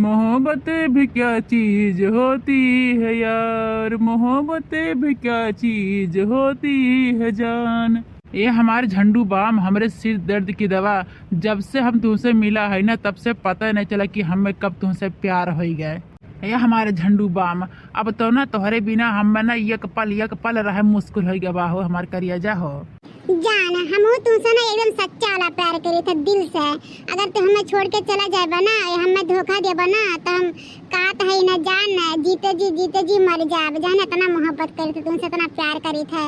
मोहब्बत भी क्या चीज होती है यार, मोहब्बत भी क्या चीज होती है जान। ये हमारे झंडू बाम, हमारे सिर दर्द की दवा। जब से हम तुमसे मिला है ना, तब से पता नहीं चला कि हमें कब तुमसे प्यार हो गए। ये हमारे झंडू बाम, अब तो ना तोहरे बिना हम ना एक पल रहे मुश्किल हो गया हो हमारे करिया हो जान। हम तुमसे ना एकदम सच्चा वाला प्यार करे थे दिल से। अगर तू हमें छोड़ के चला जाए ना, हमें धोखा दे ना, तो हम कहत है ना जान, जीते जी मर जाए जान। इतना मोहब्बत करे थे तुमसे, इतना प्यार करे थे।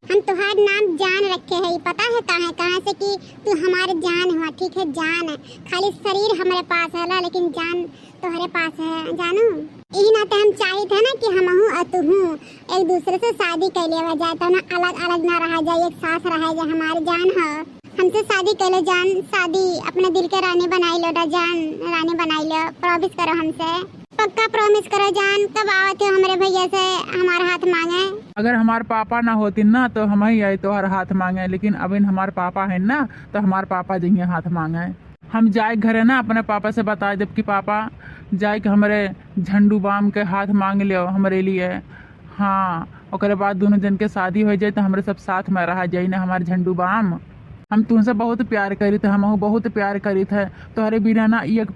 हम तुम्हारा नाम जान रखे है, पता है कहाँ से कि तू हमारे जान हुआ, ठीक है जान। खाली शरीर हमारे पास है लेकिन जान तुम्हारे पास है जानू। यही नाते हम चाहे थे ना कि हम हूँ तू हूँ, एक दूसरे से शादी कर लिया जाए, तो ना अलग अलग ना रहा जाए, एक साथ रहा जाए। हमारी जान है, हमसे शादी कर लो जान। शादी अपने दिल के रानी बनाई लो जान, रानी बनाई लो। प्रॉमिस करो हमसे, पक्का प्रॉमिस करो जान। कब आवते हो हमारे भैया से हमारा हाथ मांगे? अगर हमारे पापा ना होती ना तो हम ही आए तो हर हाथ मांगे, लेकिन अभी हमारे पापा है ना, तो हमारे पापा जइए हाथ मांगे। हम जाए घर है ना, अपने पापा से बता देब कि पापा जाए के हमारे झंडू बाम के हाथ मांग लियो हमारे लिए। हाँ, और बाद दोनों जन के शादी हो जाए तो हमारे सब साथ में रहा जाए ना हमारे झंडू बाम। हम तुमसे बहुत प्यार करी थे, हम बहुत प्यार करी थे। तोहरे बिना ना एक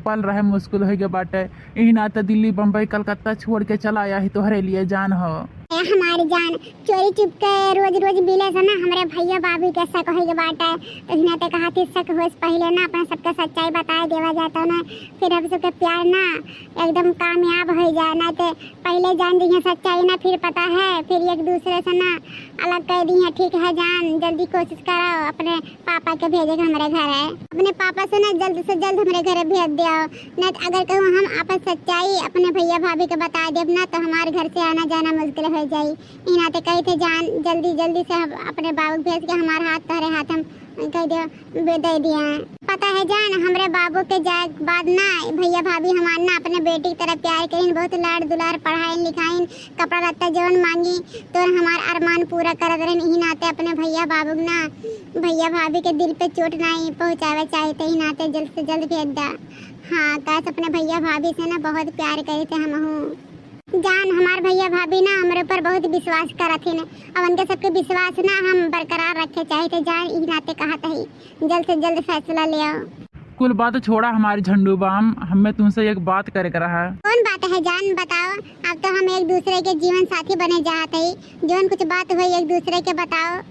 पल रहे मुश्किल हो गया बाटे। यही ना तो दिल्ली बम्बई कलकत्ता छोड़ के चला आया ही तोहरे लिए जान हो। हमारी जान चोरी चुप के रोज मिले से ना हमारे भैया भाभी के शक हो बाटे। तो ते कहा थी शक हो पहले ना अपने सबके सच्चाई बताए देवा जाता ना, फिर हम सबके प्यार ना एकदम कामयाब हो जाए। ना तो पहले जान दी है सच्चाई ना, फिर पता है, फिर एक दूसरे से ना अलग कर दी है। ठीक है जान, जल्दी कोशिश करो अपने पापा के भेजे के हमारे घर है। अपने पापा से ना जल्द से जल्द हमारे घर भेज दिया। न अगर कहूँ हम आपस सच्चाई अपने भैया भाभी के बता देव ना, तो हमारे घर से आना जाना मुश्किल हो जाए। इना ते कही थे जान जल्दी से अपने बाबू भेज के हमारे हाथ तोहरे हाथ हम कह दे दिए। पता है जान, हमारे बाबू के जाए बाद ना भैया भाभी हमारे ना अपने बेटी की तरह प्यार करीन, बहुत लाड़ दुलार पढ़ाई लिखाई, कपड़ा लत्ता जवन मांगी तो हमारे अरमान पूरा कर दे। यही नाते अपने भैया बाबू ना भैया भाभी के दिल पे चोट नहीं पहुँचावे चाहते, ही नाते जल्द से जल्द भेज दा। हाँ, कैसे अपने भैया भाभी से ना बहुत प्यार करे थे हम जान। हमारे भैया भाभी ना हमारे ऊपर बहुत विश्वास करते हैं, अब उनके सबके विश्वास ना हम बरकरार रखे चाहते जान। इस नाते कहा ही जल्द से जल्द फैसला ले आओ। कुल बात छोड़ा हमारे झंडू बाम, हमें तुमसे एक बात करे कर रहा है। कौन बात है जान बताओ? अब तो हम एक दूसरे के जीवन साथी बने जाते ही, जो कुछ बात हुई एक दूसरे के बताओ।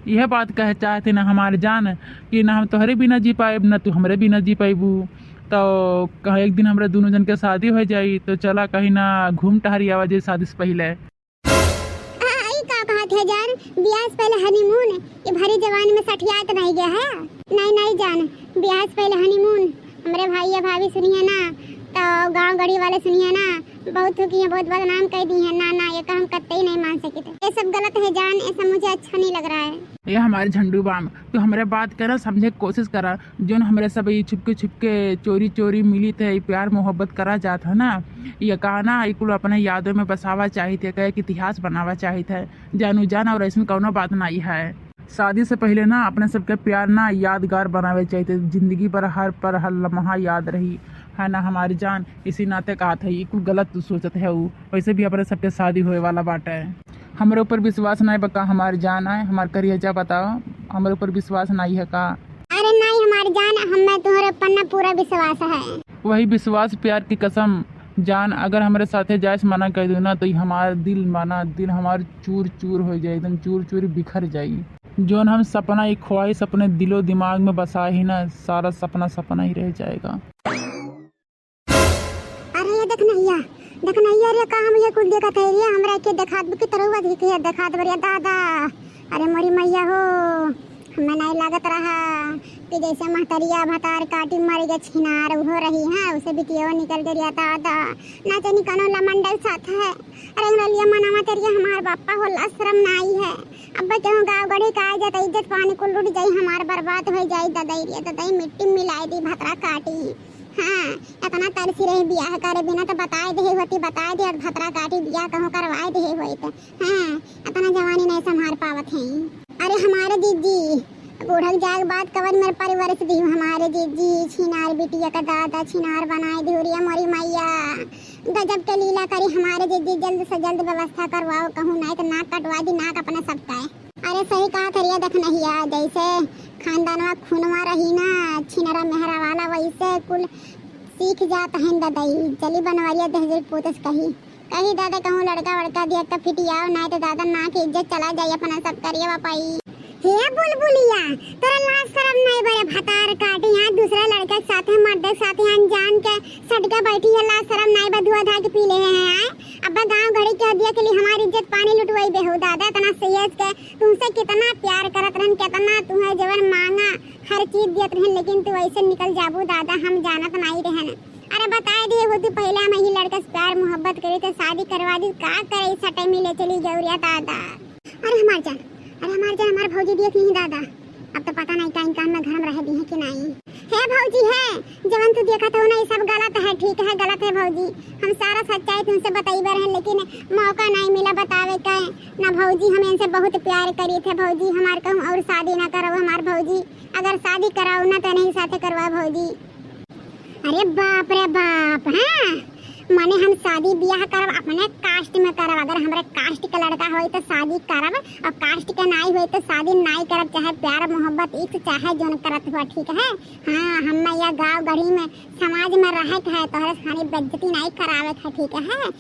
यह बात कह चाहते ना हमारे जान कि ना हम तोहरे बिना जी पाए ना तू हमरे बिना जी पाएबू। तो कहीं एक दिन हमारे दोनों जन के शादी हो जाई तो चला कहीं ना घूम टहरी आवा जाए शादी से पहले। है जान, ब्याह से पहले हनीमून ये भरी जवानी में सठियात नहीं गया है। नहीं जान, ब्याह से पहले हनीमून हमारे भाई या भाभी सुनिए ना, तो गांव गड़ी वाले सुनिए ना, बहुत थूकी है, बहुत बदनाम कर दी है। ना ये काम करते ही नहीं मान सके थे। ये सब गलत है जान, ऐसा मुझे अच्छा नहीं लग रहा है। ये हमारे झंडू बाम, तो हमारे बात करा समझे कोशिश करा। जो हमारे सब ये छुपके चोरी मिली थे, प्यार मोहब्बत करा जाता ना, ये कहा ना कुल अपने यादों में बसावा चाहिए, कहे कि इतिहास बनावा चाहिए जानू जान। और ऐसी कौनो बात नहीं है। शादी से पहले ना अपने सबके प्यार ना यादगार बनावे चाहिए, जिंदगी पर हर लम्हा याद रही है ना हमारी जान। इसी नाते कहा था ये कुछ गलत सोचत है वो। वैसे भी अपने सबके शादी होए वाला बात है। हमारे ऊपर विश्वास नहीं बका हमारी जान है, हमारे करिए बताओ हमारे ऊपर विश्वास नहीं है का? अरे नहीं हमारी जान, हमें तुम्हारे ऊपर ना पूरा विश्वास है। वही विश्वास प्यार की कसम जान, अगर हमारे साथे जायस मना कर दो ना तो हमारा दिल हमारे चूर हो जाए, एकदम चूर बिखर जाए। जो हम सपना एक ख्वाहिश अपने दिलो दिमाग में बसा ही ना, सारा सपना ही रह जाएगा। अरे ये देख नैया रे, काम ये कुल देखत है रे, हमरा के देखात की तरह देखात बरिया दादा। अरे मोरी मैया हो, हमें नहीं लागत रहा कि जैसे महतरिया भतार काटी मर गए छिनार हो रही है, उसे भी क्यों निकल गया दादा। ना चनी कनो लमंडल साथ है। अरे लिया मनावा तेरिया हमार बापा हो शर्म नाई है। अब बच्चों गाँव गड़ी का जाता इज्जत पानी कुल लुट जाई, हमार बर्बाद हो जाई। ददाई मिट्टी मिलाई दी भतरा काटी। हाँ, इतना तरसी रही ब्याह करे बिना तो बताए दे होती, बताए दे और भतरा काटी ब्याह कहूँ करवाए दे होई तो। हाँ, इतना जवानी नहीं संभाल पावत है। अरे हमारे दीदी बूढ़क जाग बात कवन मेरे परिवार से दी हमारे जीजी छिनार बिटिया का दादा छिनार बनाए धुरिया मोरी मैया गजब के लीला करी हमारे जीजी जल्द से जल्द व्यवस्था करवाओ कहूँ नहीं तो नाक कटवा दी नाक अपना सबका है। अरे सही कहा थरिया देख नहीं आ जैसे खानदानवा खूनवा रही ना छिनरा मेहरा वाला वैसे कुल सीख जात है दादाई चली बनवरिया दहजर पोतस कही दादा कहूँ लड़का वड़का दिया तो फिटियाओ नहीं तो दादा ना की इज्जत चला जाए अपना सब करिए पाई। हे बुलबुलिया तोरा लाज शरम नहीं बरे भतार काटे यहाँ दूसरा लड़का के साथ मर्द के साथ अनजान के सटका बैठी है लाज शरम नहीं बधुआ धा के पी ले हैं अब्बा गांव घड़ी के दिया के लिए हमारी इज्जत पानी लुटवाई बेहू दादा इतना सैयद के तुमसे कितना प्यार करत रहन कितना तुम्हें जवन मांगा हर चीज दियत रहन लेकिन तू ऐसे निकल जाबू दादा हम जानत नहीं रहन। अरे बताए दिए होती पहले हम ही लड़का से प्यार मोहब्बत करे तो शादी करवा दी का करे सटे में ले चली गौरिया दादा। अरे हमार जान हमार भौजी देख नहीं दादा अब तो पता नहीं टाइम काम में घर में रह दी है कि नहीं है भौजी है जवन तू देखा तो नहीं सब गलत है ठीक है गलत है भौजी हम सारा सच्चाई तुमसे बताइबे रहे लेकिन मौका नहीं मिला बतावे का ना भौजी हम इनसे बहुत प्यार करी थे भौजी हमार कहूँ और शादी ना करो हमार भौजी अगर शादी कराओ ना तो नहीं साथे करवा भौजी। अरे बाप रे बाप हाँ माने हम शादी ब्याह करब अपने कास्ट में करब अगर हमारे कास्ट का लड़का होई तो शादी करब और कास्ट का नाई होई तो शादी नाई करब चाहे प्यार मोहब्बत इश्क चाहे जोन करत हुआ ठीक है। हाँ हम या गांव गढ़ी में समाज में रहे है तो हर खानी बेइज्जती नहीं करावे है ठीक है। हाँ